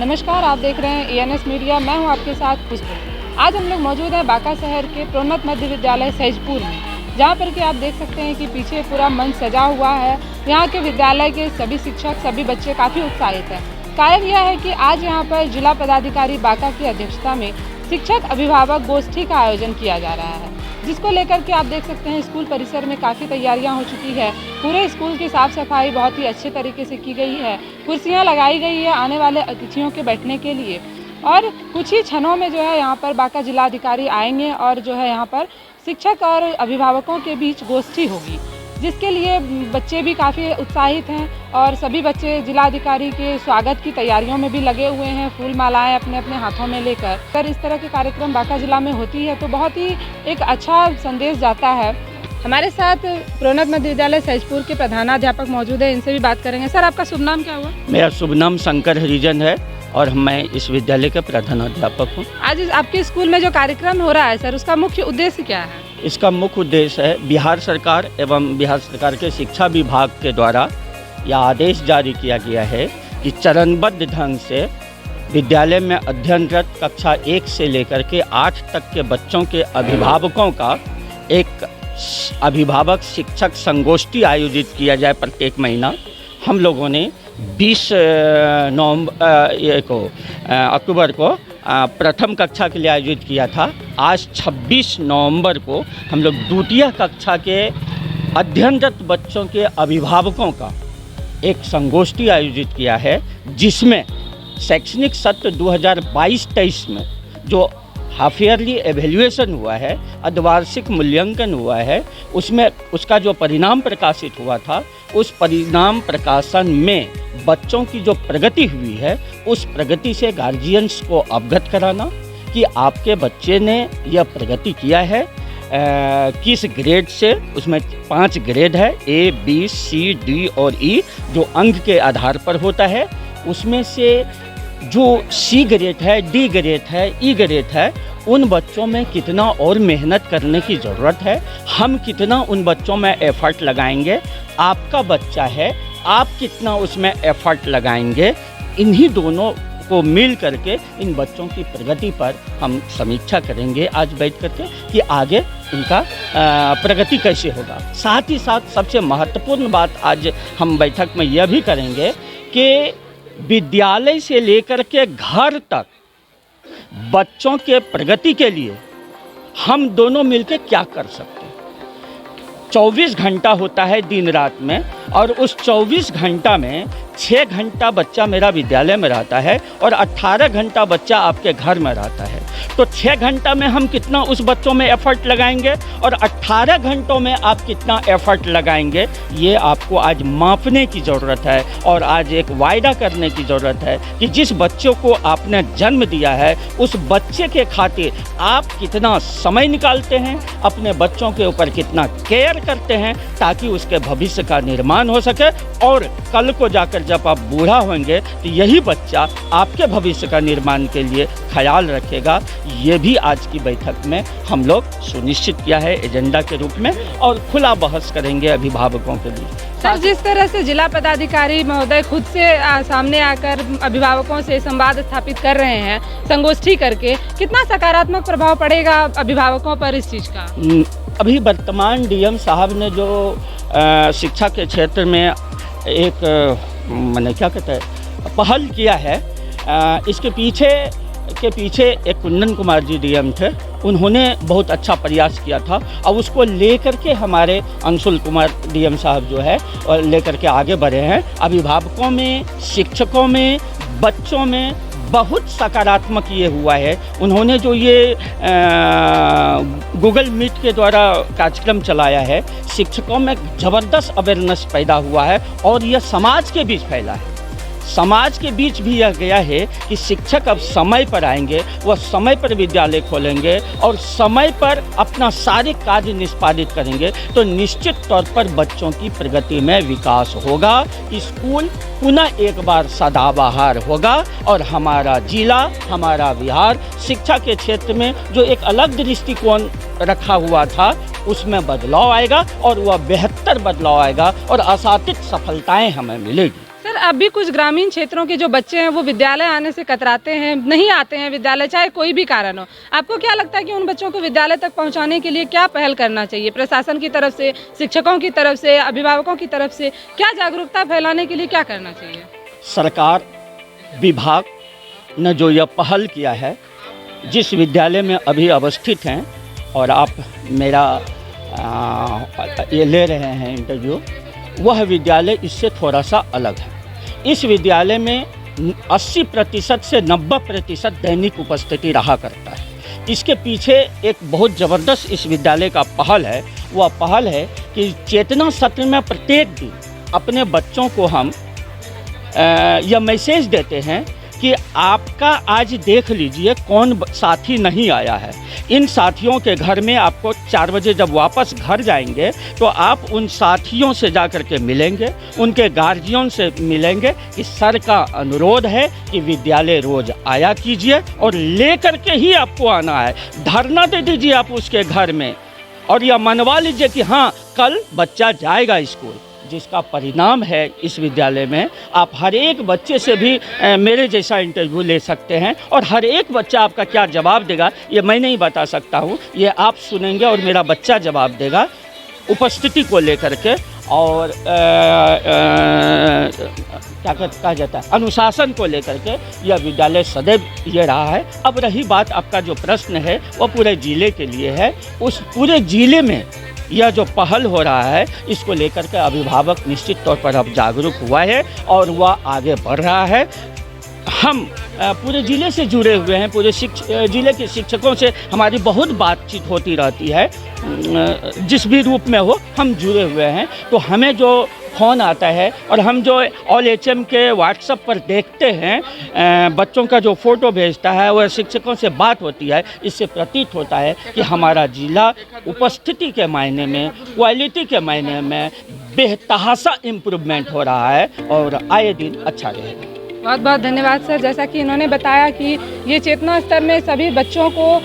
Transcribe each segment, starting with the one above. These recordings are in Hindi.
नमस्कार, आप देख रहे हैं ENS मीडिया। मैं हूं आपके साथ खुशबू। आज हम लोग मौजूद हैं बांका शहर के प्रोन्नत मध्य विद्यालय सहजपुर में, जहां पर कि आप देख सकते हैं कि पीछे पूरा मंच सजा हुआ है। यहाँ के विद्यालय के सभी शिक्षक, सभी बच्चे काफ़ी उत्साहित हैं। कारण यह है कि आज यहाँ पर जिला पदाधिकारी बांका की अध्यक्षता में शिक्षक अभिभावक गोष्ठी का आयोजन किया जा रहा है, जिसको लेकर के आप देख सकते हैं स्कूल परिसर में काफ़ी तैयारियां हो चुकी है। पूरे स्कूल की साफ़ सफाई बहुत ही अच्छे तरीके से की गई है। कुर्सियां लगाई गई है आने वाले अतिथियों के बैठने के लिए। और कुछ ही क्षणों में जो है यहाँ पर बांका जिलाधिकारी आएंगे और जो है यहाँ पर शिक्षक और अभिभावकों के बीच गोष्ठी होगी, जिसके लिए बच्चे भी काफ़ी उत्साहित हैं। और सभी बच्चे जिलाधिकारी के स्वागत की तैयारियों में भी लगे हुए हैं, फूल मालाएं अपने अपने हाथों में लेकर। अगर इस तरह के कार्यक्रम बांका जिला में होती है तो बहुत ही एक अच्छा संदेश जाता है। हमारे साथ प्रोन्नत मध्य विद्यालय सहजपुर के प्रधानाध्यापक मौजूद है, इनसे भी बात करेंगे। सर, आपका शुभ नाम क्या हुआ? मेरा शुभ नाम शंकर हरिजन है और मैं इस विद्यालय का प्रधानाध्यापक हूँ। आज आपके स्कूल में जो कार्यक्रम हो रहा है सर, उसका मुख्य उद्देश्य क्या है? इसका मुख्य उद्देश्य है बिहार सरकार एवं बिहार सरकार के शिक्षा विभाग के द्वारा यह आदेश जारी किया गया है कि चरणबद्ध ढंग से विद्यालय में अध्ययनरत कक्षा 1 से लेकर के 8 तक के बच्चों के अभिभावकों का एक अभिभावक शिक्षक संगोष्ठी आयोजित किया जाए प्रत्येक महीना। हम लोगों ने 20 अक्टूबर को प्रथम कक्षा के लिए आयोजित किया था। आज 26 नवंबर को हम लोग द्वितीय कक्षा के अध्ययनरत बच्चों के अभिभावकों का एक संगोष्ठी आयोजित किया है, जिसमें शैक्षणिक सत्र 2022-23 में जो हाफ ईयरली एवेल्यूएशन हुआ है, अर्धवार्षिक मूल्यांकन हुआ है, उसमें उसका जो परिणाम प्रकाशित हुआ था, उस परिणाम प्रकाशन में बच्चों की जो प्रगति हुई है, उस प्रगति से गार्जियंस को अवगत कराना कि आपके बच्चे ने यह प्रगति किया है, किस ग्रेड से। उसमें 5 ग्रेड है, A, B, C, D और E, जो अंक के आधार पर होता है। उसमें से जो C ग्रेड है, D ग्रेड है, E ग्रेड है, उन बच्चों में कितना और मेहनत करने की ज़रूरत है, हम कितना उन बच्चों में एफर्ट लगाएंगे, आपका बच्चा है, आप कितना उसमें एफर्ट लगाएंगे। इन्हीं दोनों को मिल करके इन बच्चों की प्रगति पर हम समीक्षा करेंगे आज बैठ करके कि आगे इनका प्रगति कैसे होगा। साथ ही साथ सबसे महत्वपूर्ण बात आज हम बैठक में यह भी करेंगे कि विद्यालय से लेकर के घर तक बच्चों के प्रगति के लिए हम दोनों मिलकर क्या कर सकते हैं। 24 घंटा होता है दिन रात में, और उस 24 घंटा में 6 घंटा बच्चा मेरा विद्यालय में रहता है और 18 घंटा बच्चा आपके घर में रहता है। तो 6 घंटा में हम कितना उस बच्चों में एफर्ट लगाएंगे और 18 घंटों में आप कितना एफर्ट लगाएंगे, ये आपको आज मापने की ज़रूरत है और आज एक वायदा करने की ज़रूरत है कि जिस बच्चों को आपने जन्म दिया है, उस बच्चे के खातिर आप कितना समय निकालते हैं, अपने बच्चों के ऊपर कितना केयर करते हैं, ताकि उसके भविष्य का निर्माण हो सके। और कल को जाकर जब आप बूढ़ा होंगे तो यही बच्चा आपके भविष्य का निर्माण के लिए ख्याल रखेगा। ये भी आज की बैठक में हम लोग सुनिश्चित किया है एजेंडा के रूप में, और खुला बहस करेंगे अभिभावकों के लिए। सर, जिस तरह से जिला पदाधिकारी महोदय खुद से सामने आकर अभिभावकों से संवाद स्थापित कर रहे हैं संगोष्ठी करके, कितना सकारात्मक प्रभाव पड़ेगा अभिभावकों पर इस चीज़ का? अभी वर्तमान डीएम साहब ने जो शिक्षा के क्षेत्र में एक मैंने क्या कहते हैं पहल किया है, इसके पीछे एक कुंदन कुमार जी डीएम थे, उन्होंने बहुत अच्छा प्रयास किया था और उसको लेकर के हमारे अंशुल कुमार डीएम साहब जो है और लेकर के आगे बढ़े हैं। अभिभावकों में, शिक्षकों में, बच्चों में बहुत सकारात्मक ये हुआ है। उन्होंने जो ये गूगल मीट के द्वारा कार्यक्रम चलाया है, शिक्षकों में ज़बरदस्त अवेयरनेस पैदा हुआ है और यह समाज के बीच फैला है। समाज के बीच भी यह गया है कि शिक्षक अब समय पर आएंगे, वह समय पर विद्यालय खोलेंगे और समय पर अपना सारे कार्य निष्पादित करेंगे, तो निश्चित तौर पर बच्चों की प्रगति में विकास होगा। स्कूल पुनः एक बार सदाबहार होगा और हमारा जिला, हमारा बिहार शिक्षा के क्षेत्र में जो एक अलग दृष्टिकोण रखा हुआ था, उसमें बदलाव आएगा और वह बेहतर बदलाव आएगा और असातित सफलताएं हमें मिलेगी। सर, अभी कुछ ग्रामीण क्षेत्रों के जो बच्चे हैं वो विद्यालय आने से कतराते हैं, नहीं आते हैं विद्यालय, चाहे कोई भी कारण हो। आपको क्या लगता है कि उन बच्चों को विद्यालय तक पहुंचाने के लिए क्या पहल करना चाहिए? प्रशासन की तरफ से, शिक्षकों की तरफ से, अभिभावकों की तरफ से क्या जागरूकता फैलाने के लिए क्या करना चाहिए? सरकार विभाग ने जो यह पहल किया है, जिस विद्यालय में अभी अवस्थित हैं और आप मेरा ये ले रहे हैं इंटरव्यू, वह विद्यालय इससे थोड़ा सा अलग है। इस विद्यालय में 80% से 90% दैनिक उपस्थिति रहा करता है। इसके पीछे एक बहुत ज़बरदस्त इस विद्यालय का पहल है। वह पहल है कि चेतना सत्र में प्रत्येक दिन अपने बच्चों को हम यह मैसेज देते हैं कि आपका आज देख लीजिए कौन साथी नहीं आया है। इन साथियों के घर में आपको 4 बजे जब वापस घर जाएंगे तो आप उन साथियों से जा कर के मिलेंगे, उनके गार्जियन से मिलेंगे कि सर का अनुरोध है कि विद्यालय रोज़ आया कीजिए और ले कर के ही आपको आना है। धरना दे दीजिए आप उसके घर में और यह मनवा लीजिए कि हाँ, कल बच्चा जाएगा स्कूल। जिसका परिणाम है इस विद्यालय में आप हर एक बच्चे से भी मेरे जैसा इंटरव्यू ले सकते हैं और हर एक बच्चा आपका क्या जवाब देगा ये मैं नहीं बता सकता हूँ, ये आप सुनेंगे और मेरा बच्चा जवाब देगा उपस्थिति को लेकर के। और क्या कहा जाता है, अनुशासन को लेकर के यह विद्यालय सदैव ये रहा है। अब रही बात आपका जो प्रश्न है वो पूरे ज़िले के लिए है। उस पूरे ज़िले में यह जो पहल हो रहा है इसको लेकर के अभिभावक निश्चित तौर पर अब जागरूक हुआ है और वह आगे बढ़ रहा है। हम पूरे ज़िले से जुड़े हुए हैं, पूरे ज़िले के शिक्षकों से हमारी बहुत बातचीत होती रहती है, जिस भी रूप में हो हम जुड़े हुए हैं। तो हमें जो फ़ोन आता है और हम जो ऑल HM के व्हाट्सएप पर देखते हैं, बच्चों का जो फ़ोटो भेजता है वह शिक्षकों से बात होती है, इससे प्रतीत होता है कि हमारा ज़िला उपस्थिति के मायने में, क्वालिटी के मायने में बेतहाशा इम्प्रूवमेंट हो रहा है और आए दिन अच्छा रहेगा। बहुत बहुत धन्यवाद सर। जैसा कि इन्होंने बताया कि ये चेतना स्तर में सभी बच्चों को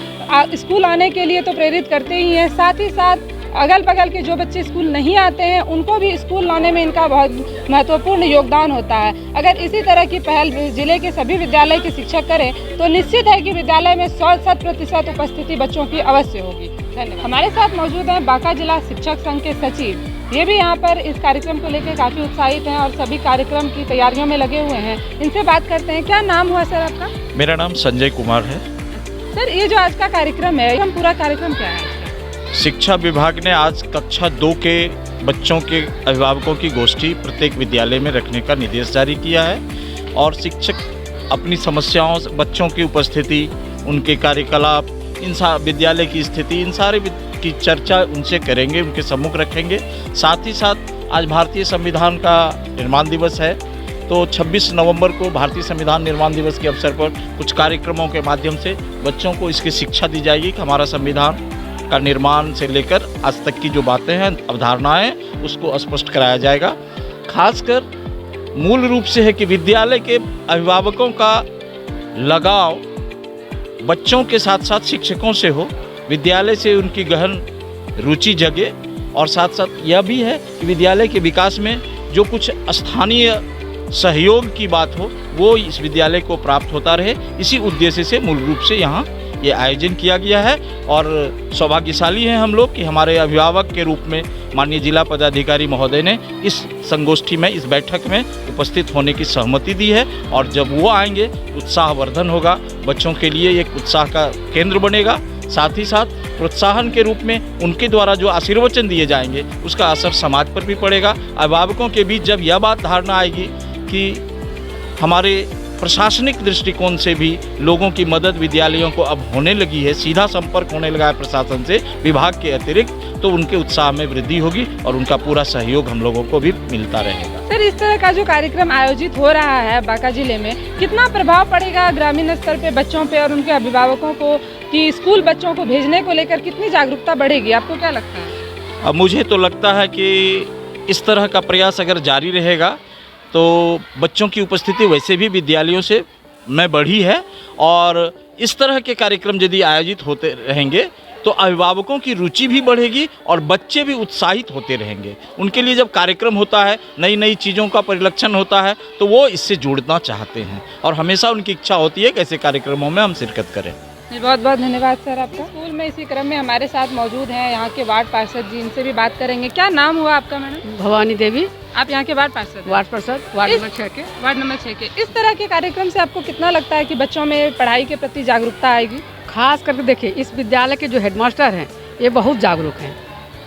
स्कूल आने के लिए तो प्रेरित करते ही हैं, साथ ही साथ अगल बगल के जो बच्चे स्कूल नहीं आते हैं उनको भी स्कूल लाने में इनका बहुत महत्वपूर्ण योगदान होता है। अगर इसी तरह की पहल जिले के सभी विद्यालय के शिक्षक करें तो निश्चित है कि विद्यालय में 100% उपस्थिति बच्चों की अवश्य होगी। धन्यवाद। हमारे साथ मौजूद हैं बांका जिला शिक्षक संघ के सचिव, ये भी यहाँ पर इस कार्यक्रम को लेकर काफ़ी उत्साहित हैं और सभी कार्यक्रम की तैयारियों में लगे हुए हैं। इनसे बात करते हैं। क्या नाम हुआ सर आपका? मेरा नाम संजय कुमार है। सर, ये जो आज का कार्यक्रम है, हम पूरा कार्यक्रम क्या है? शिक्षा विभाग ने आज कक्षा 2 के बच्चों के अभिभावकों की गोष्ठी प्रत्येक विद्यालय में रखने का निर्देश जारी किया है और शिक्षक अपनी समस्याओं, बच्चों की उपस्थिति, उनके कार्यकलाप, विद्यालय की स्थिति, इन सारे की चर्चा उनसे करेंगे, उनके सम्मुख रखेंगे। साथ ही साथ आज भारतीय संविधान का निर्माण दिवस है, तो 26 नवंबर को भारतीय संविधान निर्माण दिवस के अवसर पर कुछ कार्यक्रमों के माध्यम से बच्चों को इसकी शिक्षा दी जाएगी कि हमारा संविधान का निर्माण से लेकर आज तक की जो बातें हैं, अवधारणाएं, उसको स्पष्ट कराया जाएगा। खासकर मूल रूप से है कि विद्यालय के अभिभावकों का लगाव बच्चों के साथ साथ शिक्षकों से हो, विद्यालय से उनकी गहन रुचि जगे और साथ साथ यह भी है कि विद्यालय के विकास में जो कुछ स्थानीय सहयोग की बात हो वो इस विद्यालय को प्राप्त होता रहे। इसी उद्देश्य से मूल रूप से यहाँ ये आयोजन किया गया है और सौभाग्यशाली हैं हम लोग कि हमारे अभिभावक के रूप में माननीय जिला पदाधिकारी महोदय ने इस संगोष्ठी में, इस बैठक में उपस्थित होने की सहमति दी है और जब वो आएंगे उत्साहवर्धन होगा, बच्चों के लिए एक उत्साह का केंद्र बनेगा। साथ ही साथ प्रोत्साहन के रूप में उनके द्वारा जो आशीर्वचन दिए जाएंगे उसका असर समाज पर भी पड़ेगा। अभिभावकों के बीच जब यह बात धारणा आएगी कि हमारे प्रशासनिक दृष्टिकोण से भी लोगों की मदद विद्यालयों को अब होने लगी है, सीधा संपर्क होने लगा है प्रशासन से विभाग के अतिरिक्त, तो उनके उत्साह में वृद्धि होगी और उनका पूरा सहयोग हम लोगों को भी मिलता रहेगा। सर, इस तरह का जो कार्यक्रम आयोजित हो रहा है बांका जिले में, कितना प्रभाव पड़ेगा ग्रामीण स्तर पे बच्चों पे और उनके अभिभावकों को कि स्कूल बच्चों को भेजने को लेकर कितनी जागरूकता बढ़ेगी? आपको क्या लगता है? अब मुझे तो लगता है कि इस तरह का प्रयास अगर जारी रहेगा तो बच्चों की उपस्थिति वैसे भी विद्यालयों से में बढ़ी है और इस तरह के कार्यक्रम यदि आयोजित होते रहेंगे तो अभिभावकों की रुचि भी बढ़ेगी और बच्चे भी उत्साहित होते रहेंगे। उनके लिए जब कार्यक्रम होता है, नई नई चीज़ों का परिलक्षण होता है, तो वो इससे जुड़ना चाहते हैं और हमेशा उनकी इच्छा होती है कि ऐसे कार्यक्रमों में हम शिरकत करें। बहुत बहुत धन्यवाद सर आपका। स्कूल में इसी क्रम में हमारे साथ मौजूद हैं यहाँ के वार्ड पार्षद जी, इनसे भी बात करेंगे। क्या नाम हुआ आपका मैडम? भवानी देवी। आप यहाँ के वार्ड पार्षद? वार्ड पार्षद, वार्ड नंबर 6 के। वार्ड नंबर 6 के। इस तरह के कार्यक्रम से आपको कितना लगता है कि बच्चों में पढ़ाई के प्रति जागरूकता आएगी? खास करके देखिए, इस विद्यालय के जो हेडमास्टर हैं ये बहुत जागरूक हैं।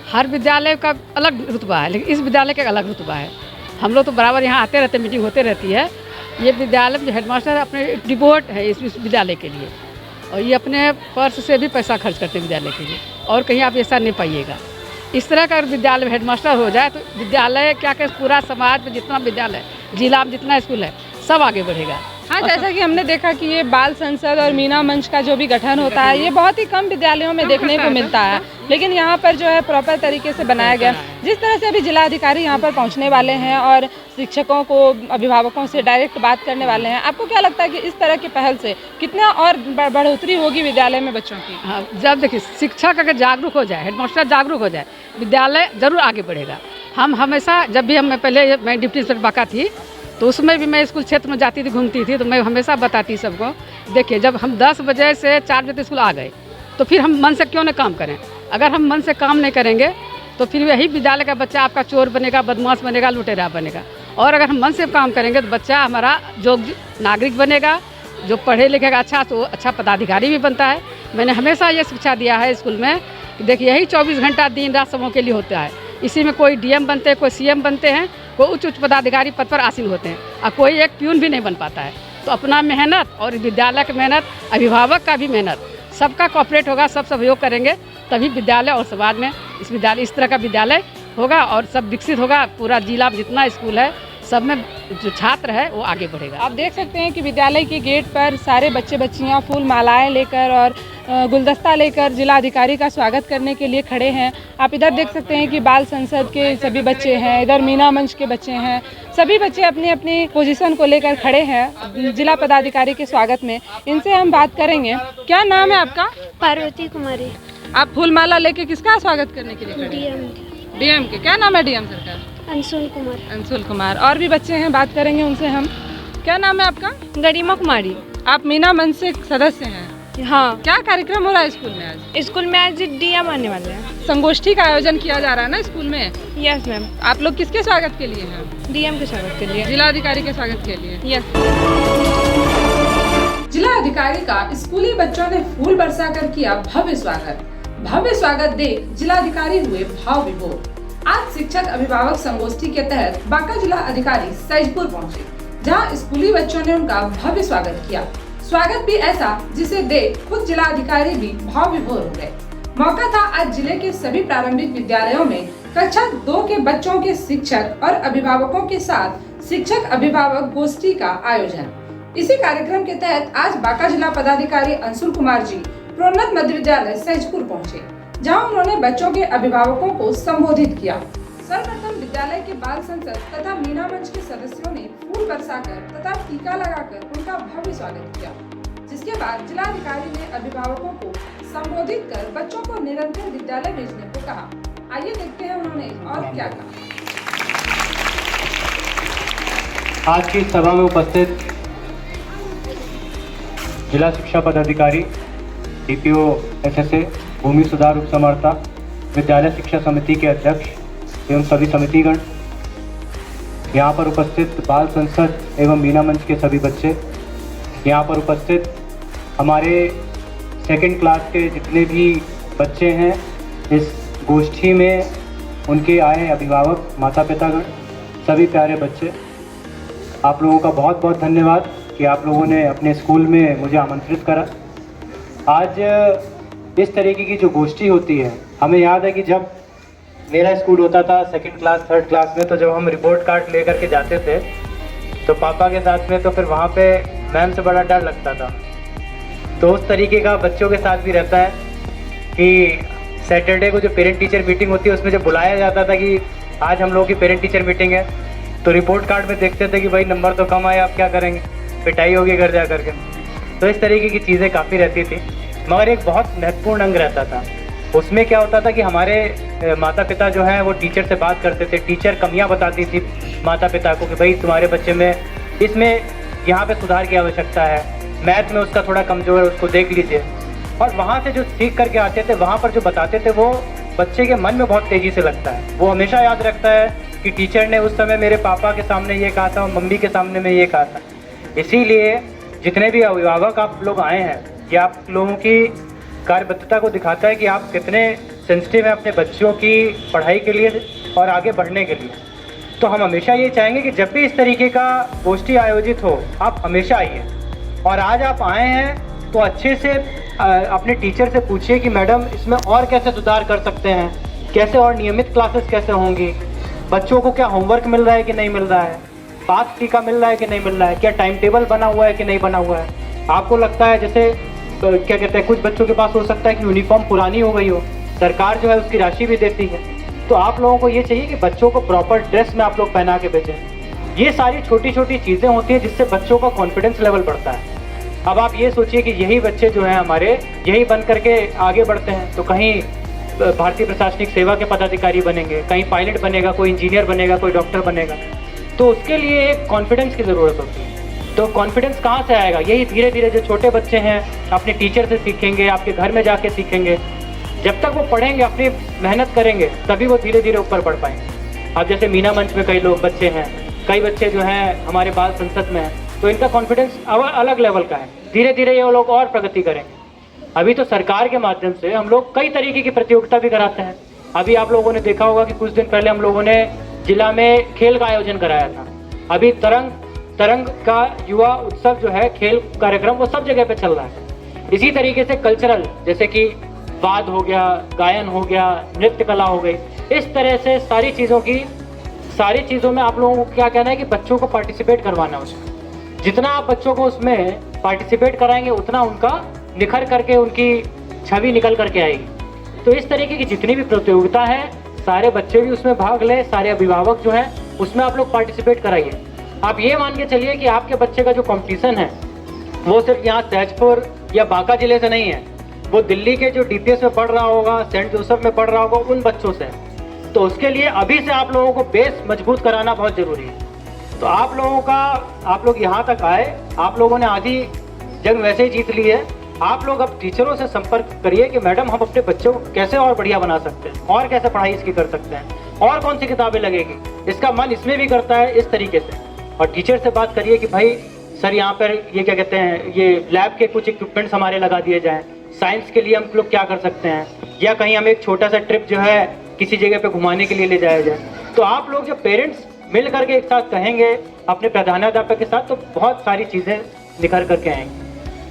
हर विद्यालय का अलग रुतबा है, लेकिन इस विद्यालय का अलग रुतबा है। हम लोग तो बराबर यहाँ आते रहते, मीटिंग होते रहती है। ये विद्यालय में जो हेडमास्टर है अपने डिवोट है इस विद्यालय के लिए, और ये अपने पर्स से भी पैसा खर्च करते हैं विद्यालय के लिए, और कहीं आप ऐसा नहीं पाइएगा। इस तरह का विद्यालय में हेडमास्टर हो जाए तो विद्यालय क्या कि पूरा समाज में जितना विद्यालय, जिला में जितना स्कूल है, सब आगे बढ़ेगा। हाँ, जैसा कि हमने देखा कि ये बाल संसद और मीना मंच का जो भी गठन होता है, ये बहुत ही कम विद्यालयों में देखने को मिलता है, लेकिन यहाँ पर जो है प्रॉपर तरीके से बनाया गया। जिस तरह से अभी जिला अधिकारी यहाँ पर पहुँचने वाले हैं और शिक्षकों को, अभिभावकों से डायरेक्ट बात करने वाले हैं, आपको क्या लगता है कि इस तरह की पहल से कितना और बढ़ोतरी होगी विद्यालय में बच्चों की? हाँ, जब देखिए शिक्षक अगर जागरूक हो जाए, हेडमास्टर जागरूक हो जाए, विद्यालय जरूर आगे बढ़ेगा। हम हमेशा, जब भी मैं डिप्टी इंस्पेक्टर बाका थी तो उसमें भी मैं स्कूल क्षेत्र में जाती थी, घूमती थी, तो मैं हमेशा बताती सबको, देखिए जब हम 10 बजे से 4 बजे स्कूल आ गए तो फिर हम मन से क्यों न काम करें। अगर हम मन से काम नहीं करेंगे तो फिर यही विद्यालय का बच्चा आपका चोर बनेगा, बदमाश बनेगा, लुटेरा बनेगा। और अगर हम मन से काम करेंगे तो बच्चा हमारा जो नागरिक बनेगा, जो पढ़े लिखेगा अच्छा, तो अच्छा पदाधिकारी भी बनता है। मैंने हमेशा ये शिक्षा दिया है स्कूल में कि देखिए यही 24 घंटा दिन रात सबों के लिए होता है। इसी में कोई डीएम बनते हैं, कोई सीएम बनते हैं, कोई उच्च पदाधिकारी पद पर आसीन होते हैं, और कोई एक प्यून भी नहीं बन पाता है। तो अपना मेहनत और विद्यालय की मेहनत, अभिभावक का भी मेहनत, सबका कोऑपरेट होगा, सब सहयोग करेंगे, तभी विद्यालय और समाज में इस तरह का विद्यालय होगा और सब विकसित होगा। पूरा जिला में जितना स्कूल है सब में जो छात्र है वो आगे बढ़ेगा। आप देख सकते हैं कि विद्यालय के गेट पर सारे बच्चे बच्चियां फूल मालाएं लेकर और गुलदस्ता लेकर जिला अधिकारी का स्वागत करने के लिए खड़े हैं। आप इधर देख सकते हैं कि बाल संसद के सभी बच्चे हैं, इधर मीना मंच के बच्चे हैं, सभी बच्चे अपनी अपनी पोजीशन को लेकर खड़े हैं जिला पदाधिकारी के स्वागत में। इनसे हम बात करेंगे। क्या नाम है आपका? पार्वती कुमारी। आप फूल माला लेके किसका स्वागत करने के लिए खड़े हैं? डीएम के। क्या नाम है डीएम सर का? अंशुल कुमार। अंशुल कुमार। और भी बच्चे हैं, बात करेंगे उनसे हम। क्या नाम है आपका? गरिमा कुमारी। आप मीना मंच से सदस्य हैं? हाँ। क्या कार्यक्रम हो रहा है स्कूल में आज? स्कूल में आज डीएम आने वाले हैं। संगोष्ठी का आयोजन किया जा रहा है ना स्कूल में? Yes ma'am. आप लोग किसके स्वागत के लिए हैं? डीएम के स्वागत के लिए। जिला अधिकारी के स्वागत के लिए। यस। जिला अधिकारी का स्कूली बच्चों ने फूल बरसाकर किया भव्य स्वागत। भव्य स्वागत देख जिलाधिकारी हुए भाव विभोर। आज शिक्षक अभिभावक संगोष्ठी के तहत बांका जिला अधिकारी सैजपुर पहुंचे, जहां स्कूली बच्चों ने उनका भव्य स्वागत किया। स्वागत भी ऐसा जिसे देख खुद जिला अधिकारी भी भाव विभोर हो गए। मौका था आज जिले के सभी प्रारंभिक विद्यालयों में कक्षा 2 के बच्चों के शिक्षक और अभिभावकों के साथ शिक्षक अभिभावक गोष्ठी का आयोजन। इसी कार्यक्रम के तहत आज बांका जिला पदाधिकारी अंशुल कुमार जी प्रोन्नत मध्य विद्यालय सैजपुर पहुंचे, जहां उन्होंने बच्चों के अभिभावकों को संबोधित किया। सर्वप्रथम विद्यालय के बाल संसद तथा मीना मंच के सदस्यों ने फूल बरसाकर तथा टीका लगाकर उनका भव्य स्वागत किया, जिसके बाद जिलाधिकारी ने अभिभावकों को संबोधित कर बच्चों को निरंतर विद्यालय भेजने को कहा। आइए देखते हैं उन्होंने और क्या कहा। आज की सभा में उपस्थित जिला शिक्षा पदाधिकारी, डीपीओ एसएसए, भूमि सुधार उप समर्था, विद्यालय शिक्षा समिति के अध्यक्ष एवं सभी समितिगण, यहाँ पर उपस्थित बाल संसद एवं मीना मंच के सभी बच्चे, यहाँ पर उपस्थित हमारे सेकंड क्लास के जितने भी बच्चे हैं, इस गोष्ठी में उनके आए अभिभावक, माता पितागण, सभी प्यारे बच्चे, आप लोगों का बहुत बहुत धन्यवाद कि आप लोगों ने अपने स्कूल में मुझे आमंत्रित करा। आज इस तरीके की जो गोष्ठी होती है, हमें याद है कि जब मेरा स्कूल होता था सेकंड क्लास, थर्ड क्लास में, तो जब हम रिपोर्ट कार्ड लेकर के जाते थे तो पापा के साथ में, तो फिर वहाँ पे मैम से बड़ा डर लगता था। तो उस तरीके का बच्चों के साथ भी रहता है कि सैटरडे को जो पेरेंट टीचर मीटिंग होती है उसमें जब बुलाया जाता था कि आज हम लोगों की पेरेंट टीचर मीटिंग है, तो रिपोर्ट कार्ड में देखते थे कि भाई नंबर तो कम आए, आप क्या करेंगे, पिटाई होगी घर जा करके। तो इस तरीके की चीज़ें काफ़ी रहती थी, मगर एक बहुत महत्वपूर्ण अंग रहता था उसमें क्या होता था कि हमारे माता पिता जो हैं वो टीचर से बात करते थे, टीचर कमियां बताती थी माता पिता को कि भाई तुम्हारे बच्चे में इसमें यहाँ पे सुधार की आवश्यकता है, मैथ में उसका थोड़ा कमज़ोर है, उसको देख लीजिए। और वहाँ से जो सीख करके आते थे, वहाँ पर जो बताते थे वो बच्चे के मन में बहुत तेज़ी से लगता है। वो हमेशा याद रखता है कि टीचर ने उस समय मेरे पापा के सामने ये कहा था और मम्मी के सामने में ये कहा था। इसीलिए जितने भी अभिभावक आप लोग आए हैं, ये आप लोगों की कार्यबद्धता को दिखाता है कि आप कितने सेंसिटिव हैं अपने बच्चों की पढ़ाई के लिए और आगे बढ़ने के लिए। तो हम हमेशा ये चाहेंगे कि जब भी इस तरीके का गोष्ठी आयोजित हो, आप हमेशा आइए। और आज आप आए हैं तो अच्छे से अपने टीचर से पूछिए कि मैडम इसमें और कैसे सुधार कर सकते हैं, कैसे और नियमित क्लासेस कैसे होंगी, बच्चों को क्या होमवर्क मिल रहा है कि नहीं मिल रहा है, पास टीका मिल रहा है कि नहीं मिल रहा है, क्या टाइम टेबल बना हुआ है कि नहीं बना हुआ है। आपको लगता है जैसे क्या कहते हैं, कुछ बच्चों के पास हो सकता है कि यूनिफॉर्म पुरानी हो गई हो, सरकार जो है उसकी राशि भी देती है, तो आप लोगों को ये चाहिए कि बच्चों को प्रॉपर ड्रेस में आप लोग पहना के भेजें। ये सारी छोटी छोटी चीज़ें होती हैं जिससे बच्चों का कॉन्फिडेंस लेवल बढ़ता है। अब आप ये सोचिए कि यही बच्चे जो हैं हमारे, यही बन करके आगे बढ़ते हैं तो कहीं भारतीय प्रशासनिक सेवा के पदाधिकारी बनेंगे, कहीं पायलट बनेगा, कोई इंजीनियर बनेगा, कोई डॉक्टर बनेगा, तो उसके लिए एक कॉन्फिडेंस की ज़रूरत होती है। तो कॉन्फिडेंस कहाँ से आएगा? यही धीरे धीरे जो छोटे बच्चे हैं अपने टीचर से सीखेंगे, आपके घर में जाके सीखेंगे। जब तक वो पढ़ेंगे, अपनी मेहनत करेंगे, तभी वो धीरे धीरे ऊपर बढ़ पाएंगे। अब जैसे मीना मंच में कई लोग बच्चे हैं, कई बच्चे जो हैं हमारे बाल संसद में हैं, तो इनका कॉन्फिडेंस अलग लेवल का है। धीरे धीरे ये लोग और प्रगति करेंगे। अभी तो सरकार के माध्यम से हम लोग कई तरीके की प्रतियोगिता भी कराते हैं। अभी आप लोगों ने देखा होगा कि कुछ दिन पहले हम लोगों ने जिला में खेल का आयोजन कराया था। अभी तरंग का युवा उत्सव जो है, खेल कार्यक्रम, वो सब जगह पे चल रहा है। इसी तरीके से कल्चरल, जैसे कि वाद हो गया, गायन हो गया, नृत्य कला हो गई, इस तरह से सारी चीज़ों में आप लोगों को क्या कहना है कि बच्चों को पार्टिसिपेट करवाना है। उसमें जितना आप बच्चों को उसमें पार्टिसिपेट कराएंगे उतना उनका निखर करके उनकी छवि निकल करके आएगी। तो इस तरीके की जितनी भी प्रतियोगिता है, सारे बच्चे भी उसमें भाग लें, सारे अभिभावक जो हैं उसमें आप लोग पार्टिसिपेट कराइए। आप ये मान के चलिए कि आपके बच्चे का जो कंपटीशन है वो सिर्फ यहाँ सहजपुर या बांका जिले से नहीं है, वो दिल्ली के जो DPS में पढ़ रहा होगा, सेंट जोसेफ में पढ़ रहा होगा, उन बच्चों से। तो उसके लिए अभी से आप लोगों को बेस मजबूत कराना बहुत ज़रूरी है। तो आप लोग यहाँ तक आए, आप लोगों ने आधी जंग वैसे ही जीत ली है। आप लोग अब टीचरों से संपर्क करिए कि मैडम हम अपने बच्चों को कैसे और बढ़िया बना सकते हैं, और कैसे पढ़ाई इसकी कर सकते हैं, और कौन सी किताबें लगेगी, इसका मन इसमें भी करता है, इस तरीके से। और टीचर से बात करिए कि भाई सर यहाँ पर ये क्या कहते हैं, ये लैब के कुछ इक्विपमेंट्स हमारे लगा दिए जाएँ, साइंस के लिए हम लोग क्या कर सकते हैं, या कहीं हम एक छोटा सा ट्रिप जो है किसी जगह पे घुमाने के लिए ले जाया जाए। तो आप लोग जब पेरेंट्स मिल करके एक साथ कहेंगे अपने प्रधानाध्यापक के साथ, तो बहुत सारी चीज़ें निखर करके आएंगी।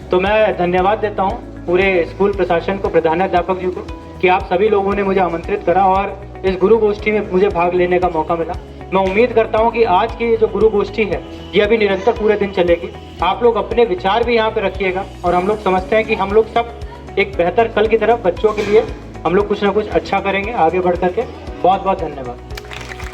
तो मैं धन्यवाद देता हूँ पूरे स्कूल प्रशासन को, प्रधानाध्यापक जी को, कि आप सभी लोगों ने मुझे आमंत्रित करा और इस गुरु गोष्ठी में मुझे भाग लेने का मौका मिला। मैं उम्मीद करता हूँ कि आज की जो गुरु गोष्ठी है ये अभी निरंतर पूरे दिन चलेगी। आप लोग अपने विचार भी यहाँ पे रखिएगा, और हम लोग समझते हैं कि हम लोग सब एक बेहतर कल की तरफ बच्चों के लिए हम लोग कुछ ना कुछ अच्छा करेंगे आगे बढ़ करके। बहुत बहुत धन्यवाद।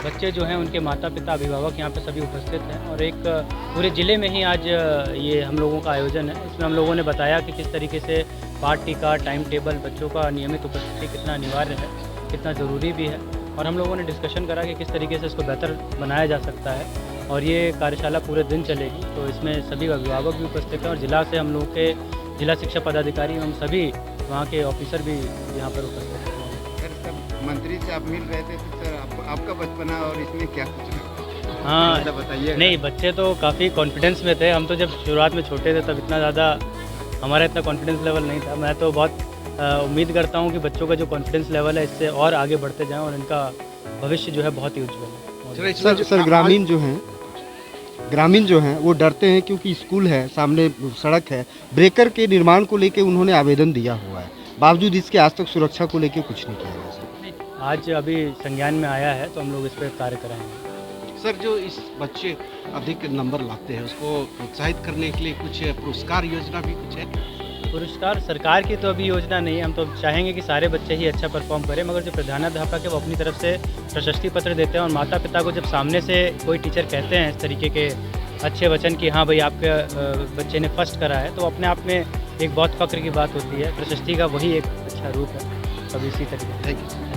बच्चे जो हैं उनके माता पिता अभिभावक यहाँ पे सभी उपस्थित हैं, और एक पूरे ज़िले में ही आज ये हम लोगों का आयोजन है। इसमें हम लोगों ने बताया कि किस तरीके से पाठ टीका, टाइम टेबल, बच्चों का नियमित उपस्थिति कितना अनिवार्य है, कितना ज़रूरी भी है, और हम लोगों ने डिस्कशन करा कि किस तरीके से इसको बेहतर बनाया जा सकता है। और ये कार्यशाला पूरे दिन चलेगी, तो इसमें सभी अभिभावक भी उपस्थित हैं, और ज़िला से हम लोग के जिला शिक्षा पदाधिकारी एवं सभी वहाँ के ऑफिसर भी यहाँ पर उपस्थित हैं। मंत्री से आप मिल रहे थे, तो सर आपका बचपना और इसमें क्या कुछ हाँ बताइए। नहीं, बच्चे तो काफ़ी कॉन्फिडेंस में थे। हम तो जब शुरुआत में छोटे थे तब इतना ज़्यादा हमारा इतना कॉन्फिडेंस लेवल नहीं था। मैं तो बहुत उम्मीद करता हूँ कि बच्चों का जो कॉन्फिडेंस लेवल है इससे और आगे बढ़ते जाएँ, और इनका भविष्य जो है बहुत ही उज्ज्वल है। सर ग्रामीण जो हैं वो डरते हैं क्योंकि स्कूल है, सामने सड़क है, ब्रेकर के निर्माण को लेके उन्होंने आवेदन दिया हुआ है, बावजूद इसके आज तक सुरक्षा को लेके कुछ नहीं किया गया। आज अभी संज्ञान में आया है तो हम लोग इस पर कार्य कराएंगे। सर, जो इस बच्चे अधिक नंबर लाते हैं उसको प्रोत्साहित करने के लिए कुछ पुरस्कार योजना भी कुछ है? पुरस्कार सरकार की तो अभी योजना नहीं है। हम तो चाहेंगे कि सारे बच्चे ही अच्छा परफॉर्म करें, मगर जो प्रधानाध्यापक है वो अपनी तरफ से प्रशस्ति पत्र देते हैं, और माता पिता को जब सामने से कोई टीचर कहते हैं इस तरीके के अच्छे वचन कि हाँ भाई आपके बच्चे ने फर्स्ट करा है, तो अपने आप में एक बहुत फ़ख्र की बात होती है। प्रशस्ति का वही एक अच्छा रूप है। सब इसी तरीके से। Thank you.